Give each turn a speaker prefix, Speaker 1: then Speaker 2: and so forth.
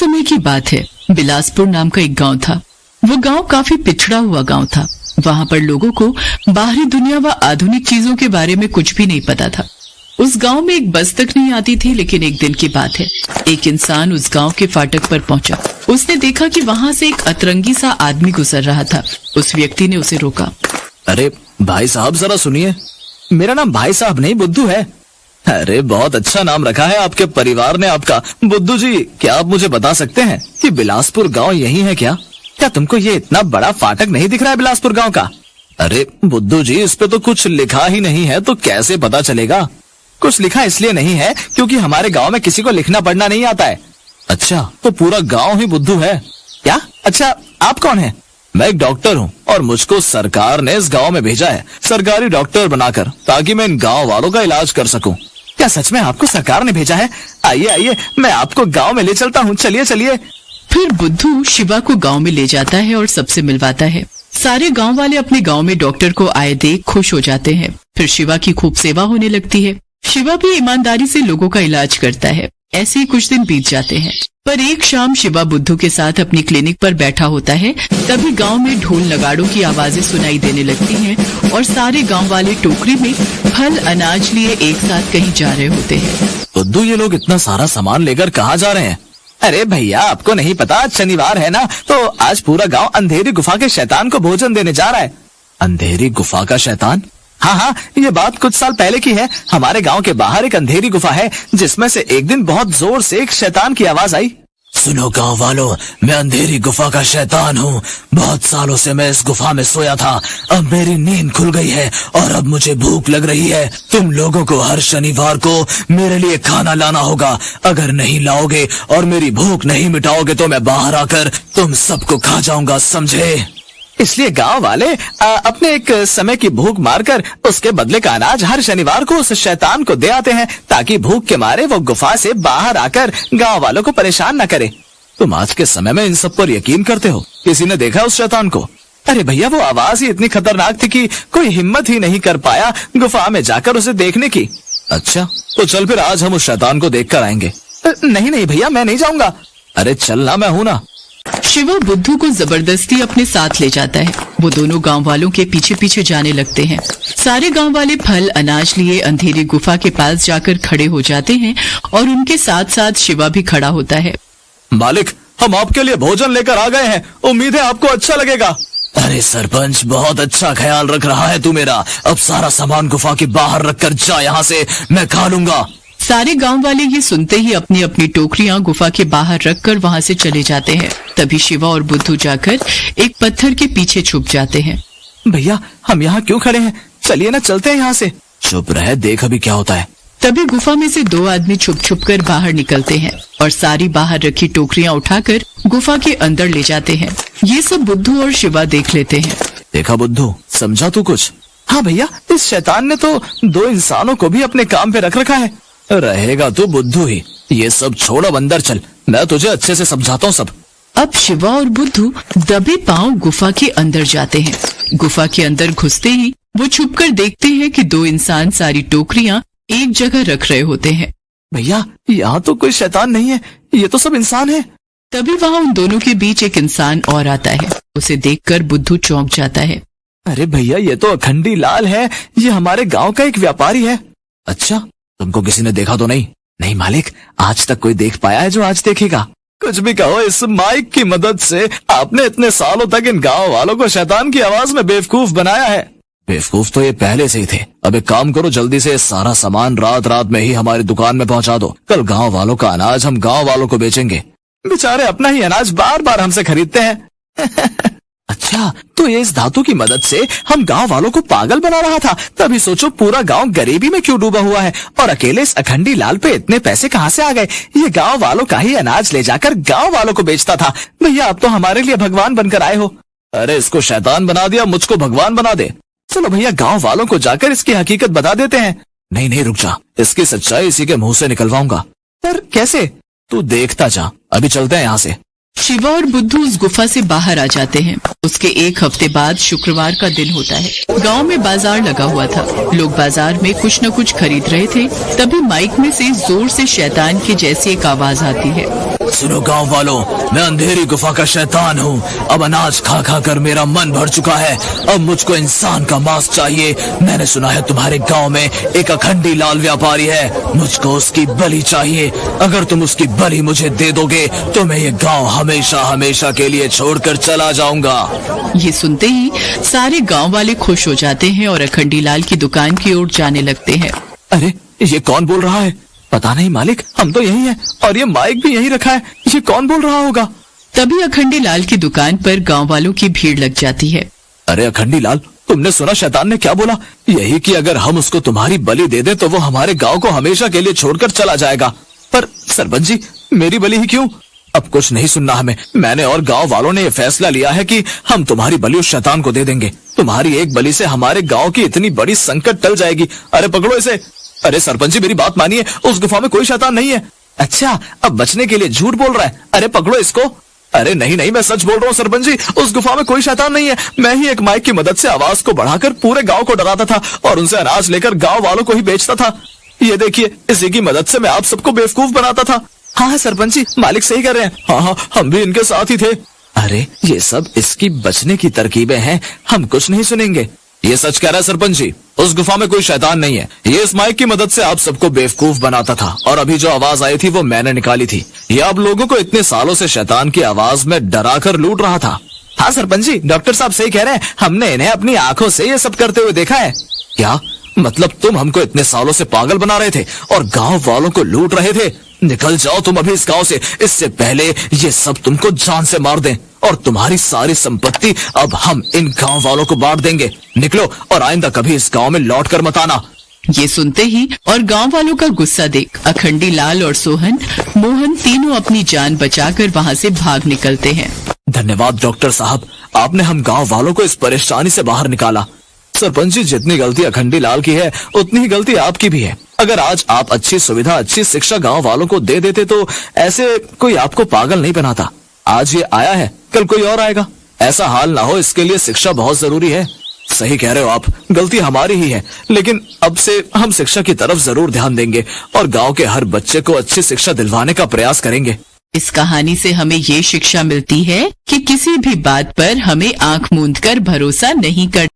Speaker 1: समय की बात है। बिलासपुर नाम का एक गांव था। वो गांव काफी पिछड़ा हुआ गांव था। वहां पर लोगों को बाहरी दुनिया व आधुनिक चीजों के बारे में कुछ भी नहीं पता था। उस गांव में एक बस तक नहीं आती थी। लेकिन एक दिन की बात है, एक इंसान उस गांव के फाटक पर पहुंचा। उसने देखा कि वहां से एक अतरंगी सा आदमी गुजर रहा था। उस व्यक्ति ने उसे रोका।
Speaker 2: अरे भाई साहब जरा सुनिए, मेरा नाम भाई साहब नहीं बुद्धू है। अरे बहुत अच्छा नाम रखा है आपके परिवार ने आपका। बुद्धू जी, क्या आप मुझे बता सकते हैं कि बिलासपुर गांव यही है क्या? क्या तुमको ये इतना बड़ा फाटक नहीं दिख रहा है बिलासपुर गांव का? अरे बुद्धू जी, इस पे तो कुछ लिखा ही नहीं है, तो कैसे पता चलेगा? कुछ लिखा इसलिए नहीं है क्योंकि हमारे गांव में किसी को लिखना पढ़ना नहीं आता है। अच्छा, तो पूरा गांव ही बुद्धू है क्या? अच्छा, आप कौन है? मैं एक डॉक्टर हूँ और मुझको सरकार ने इस गांव में भेजा है सरकारी डॉक्टर बनाकर, ताकि मैं इन गांव वालों का इलाज कर सकूं। क्या सच में आपको सरकार ने भेजा है? आइए आइए, मैं आपको गांव में ले चलता हूँ, चलिए चलिए।
Speaker 1: फिर बुद्धू शिवा को गांव में ले जाता है और सबसे मिलवाता है। सारे गांव वाले अपने गांव में डॉक्टर को आए देख खुश हो जाते हैं। फिर शिवा की खूब सेवा होने लगती है। शिवा भी ईमानदारी से लोगों का इलाज करता है। ऐसे ही कुछ दिन बीत जाते हैं। पर एक शाम शिवा बुद्धू के साथ अपनी क्लिनिक पर बैठा होता है। तभी गांव में ढोल नगाड़ों की आवाजें सुनाई देने लगती हैं और सारे गांव वाले टोकरी में फल अनाज लिए एक साथ कहीं जा रहे होते हैं।
Speaker 2: बुद्धू, ये लोग इतना सारा सामान लेकर कहाँ जा रहे हैं? अरे भैया, आपको नहीं पता आज शनिवार है ना, तो आज पूरा गांव अंधेरी गुफा के शैतान को भोजन देने जा रहा है। अंधेरी गुफा का शैतान? हाँ हाँ, ये बात कुछ साल पहले की है। हमारे गांव के बाहर एक अंधेरी गुफा है, जिसमें से एक दिन बहुत जोर से एक शैतान की आवाज आई। सुनो गांव वालों, मैं अंधेरी गुफा का शैतान हूँ। बहुत सालों से मैं इस गुफा में सोया था। अब मेरी नींद खुल गई है और अब मुझे भूख लग रही है। तुम लोगों को हर शनिवार को मेरे लिए खाना लाना होगा। अगर नहीं लाओगे और मेरी भूख नहीं मिटाओगे तो मैं बाहर आकर तुम सबको खा जाऊंगा, समझे? इसलिए गांव वाले अपने एक समय की भूख मारकर उसके बदले का अनाज हर शनिवार को उस शैतान को दे आते हैं, ताकि भूख के मारे वो गुफा से बाहर आकर गांव वालों को परेशान न करे। तुम आज के समय में इन सब पर यकीन करते हो? किसी ने देखा उस शैतान को? अरे भैया, वो आवाज ही इतनी खतरनाक थी कि कोई हिम्मत ही नहीं कर पाया गुफा में जाकर उसे देखने की। अच्छा, तो चल फिर आज हम उस शैतान को देख कर आएंगे। नहीं नहीं भैया, मैं नहीं जाऊंगा। अरे चलना, मैं हूँ ना।
Speaker 1: शिवा बुद्धू को जबरदस्ती अपने साथ ले जाता है। वो दोनों गांव वालों के पीछे पीछे जाने लगते हैं। सारे गांव वाले फल अनाज लिए अंधेरी गुफा के पास जाकर खड़े हो जाते हैं और उनके साथ साथ शिवा भी खड़ा होता है।
Speaker 2: मालिक, हम आपके लिए भोजन लेकर आ गए हैं, उम्मीद है आपको अच्छा लगेगा। अरे सरपंच, बहुत अच्छा ख्याल रख रहा है तू मेरा। अब सारा सामान गुफा के बाहर रख कर जा यहाँ से, मैं खा लूंगा।
Speaker 1: सारे गांव वाले ये सुनते ही अपनी अपनी टोकरियां गुफा के बाहर रखकर वहां से चले जाते हैं। तभी शिवा और बुद्धू जाकर एक पत्थर के पीछे छुप जाते हैं।
Speaker 2: भैया, हम यहाँ क्यों खड़े हैं? चलिए ना, चलते हैं यहाँ से। चुप रहे, देख अभी क्या होता है।
Speaker 1: तभी गुफा में से दो आदमी छुप छुप कर बाहर निकलते हैं और सारी बाहर रखी टोकरियां उठाकर गुफा के अंदर ले जाते हैं। ये सब बुद्धू और शिवा देख लेते हैं।
Speaker 2: देखा बुद्धू, समझा तू कुछ? हाँ भैया, इस शैतान ने तो दो इंसानों को भी अपने काम पे रख रखा है। रहेगा तो बुद्धू ही। ये सब छोड़, अब अंदर चल, मैं तुझे अच्छे से समझाता हूँ सब।
Speaker 1: अब शिवा और बुद्धू दबे पांव गुफा के अंदर जाते हैं। गुफा के अंदर घुसते ही वो छुपकर देखते हैं कि दो इंसान सारी टोकरियां एक जगह रख रहे होते हैं।
Speaker 2: भैया, यहाँ तो कोई शैतान नहीं है, ये तो सब इंसान है।
Speaker 1: तभी वहाँ उन दोनों के बीच एक इंसान और आता है। उसे देखकर बुद्धू चौंक जाता है।
Speaker 2: अरे भैया, ये तो अखंडी लाल है। ये हमारे गाँव का एक व्यापारी है। अच्छा, तुमको किसी ने देखा तो नहीं? नहीं मालिक, आज तक कोई देख पाया है जो आज देखेगा। कुछ भी कहो, इस माइक की मदद से आपने इतने सालों तक इन गांव वालों को शैतान की आवाज में बेवकूफ बनाया है। बेवकूफ तो ये पहले से ही थे। अब एक काम करो, जल्दी से सारा सामान रात रात में ही हमारी दुकान में पहुंचा दो। कल गांव वालों का अनाज हम गांव वालों को बेचेंगे। बेचारे अपना ही अनाज बार बार हमसे खरीदते हैं। अच्छा, तो ये इस धातु की मदद से हम गांव वालों को पागल बना रहा था। तभी सोचो पूरा गांव गरीबी में क्यों डूबा हुआ है, और अकेले इस अखंडी लाल पे इतने पैसे कहाँ से आ गए? ये गांव वालों का ही अनाज ले जाकर गांव वालों को बेचता था। भैया, अब तो हमारे लिए भगवान बनकर आए हो। अरे इसको शैतान बना दिया, मुझको भगवान बना दे। चलो भैया, गाँव वालों को जाकर इसकी हकीकत बता देते हैं। नहीं नहीं, रुक जा, इसकी सच्चाई इसी के मुंह से निकलवाऊंगा। पर कैसे? तू देखता जा, अभी चलते हैं यहाँ से।
Speaker 1: शिवा और बुद्धू उस गुफा से बाहर आ जाते हैं। उसके एक हफ्ते बाद शुक्रवार का दिन होता है। गांव में बाजार लगा हुआ था। लोग बाजार में कुछ न कुछ खरीद रहे थे। तभी माइक में से जोर से शैतान की जैसी एक आवाज आती है।
Speaker 2: सुनो गांव वालों, मैं अंधेरी गुफा का शैतान हूँ। अब अनाज खा खा कर मेरा मन भर चुका है। अब मुझको इंसान का मांस चाहिए। मैंने सुना है तुम्हारे गांव में एक अखंडी लाल व्यापारी है। मुझको उसकी बलि चाहिए। अगर तुम उसकी बलि मुझे दे दोगे तो मैं ये गांव हमेशा हमेशा के लिए छोड़कर चला जाऊंगा।
Speaker 1: ये सुनते ही सारे गांव वाले खुश हो जाते हैं और अखंडी लाल की दुकान की ओर जाने लगते हैं।
Speaker 2: अरे ये कौन बोल रहा है? पता नहीं मालिक, हम तो यही हैं और ये माइक भी यहीं रखा है। ये कौन बोल रहा होगा?
Speaker 1: तभी अखंडी लाल की दुकान पर गांव वालों की भीड़ लग जाती है।
Speaker 2: अरे अखंडी लाल, तुमने सुना शैतान ने क्या बोला? यही कि अगर हम उसको तुम्हारी बलि दे दें तो वो हमारे गांव को हमेशा के लिए छोड़कर चला जाएगा। पर सरपंच जी, मेरी बलि ही क्यों? अब कुछ नहीं सुनना हमें। मैंने और गांव वालों ने ये फैसला लिया है कि हम तुम्हारी बलि उस शैतान को दे देंगे। तुम्हारी एक बलि से हमारे गांव की इतनी बड़ी संकट टल जाएगी। अरे पकड़ो इसे। अरे सरपंच जी, मेरी बात मानिए, उस गुफा में कोई शैतान नहीं है। अच्छा, अब बचने के लिए झूठ बोल रहा है। अरे पकड़ो इसको। अरे नहीं नहीं, मैं सच बोल रहा हूँ सरपंच जी, उस गुफा में कोई शैतान नहीं है। मैं ही एक माइक की मदद से आवाज को बढ़ाकर पूरे गांव को डराता था और उनसे अनाज लेकर गांव वालों को ही बेचता था। ये देखिए, इसी की मदद से मैं आप सबको बेवकूफ बनाता था। हाँ सरपंच जी, मालिक सही कर रहे हैं। हाँ, हम भी इनके साथ ही थे। अरे ये सब इसकी बचने की तरकीबें हैं, हम कुछ नहीं सुनेंगे। ये सच कह रहा है सरपंच जी, उस गुफा में कोई शैतान नहीं है। ये इस माइक की मदद से आप सबको बेवकूफ बनाता था और अभी जो आवाज आई थी वो मैंने निकाली थी। ये आप लोगों को इतने सालों से शैतान की आवाज में डरा कर लूट रहा था। हाँ सरपंच जी, डॉक्टर साहब सही कह रहे हैं। हमने इन्हें अपनी आंखों से ये सब करते हुए देखा है। क्या मतलब तुम हमको इतने सालों से पागल बना रहे थे और गांव वालों को लूट रहे थे? निकल जाओ तुम अभी इस गांव से, इससे पहले ये सब तुमको जान से मार दें और तुम्हारी सारी संपत्ति अब हम इन गांव वालों को बांट देंगे। निकलो और आइंदा कभी इस गांव में लौट कर मत आना।
Speaker 1: ये सुनते ही और गांव वालों का गुस्सा देख अखंडी लाल और मोहन तीनों अपनी जान बचाकर वहाँ से भाग निकलते हैं।
Speaker 2: धन्यवाद डॉक्टर साहब, आपने हम गांव वालों को इस परेशानी से बाहर निकाला। सरपंच जी, जितनी गलती अखंडी लाल की है उतनी ही गलती आपकी भी है। अगर आज आप अच्छी सुविधा, अच्छी शिक्षा गांव वालों को दे देते तो ऐसे कोई आपको पागल नहीं बनाता। आज ये आया है, कल कोई और आएगा। ऐसा हाल ना हो, इसके लिए शिक्षा बहुत जरूरी है। सही कह रहे हो आप, गलती हमारी ही है, लेकिन अब से हम शिक्षा की तरफ जरूर ध्यान देंगे और गांव के हर बच्चे को अच्छी शिक्षा दिलवाने का प्रयास करेंगे।
Speaker 1: इस कहानी से हमें ये शिक्षा मिलती है कि किसी भी बात पर हमें आंख मूंद कर भरोसा नहीं कर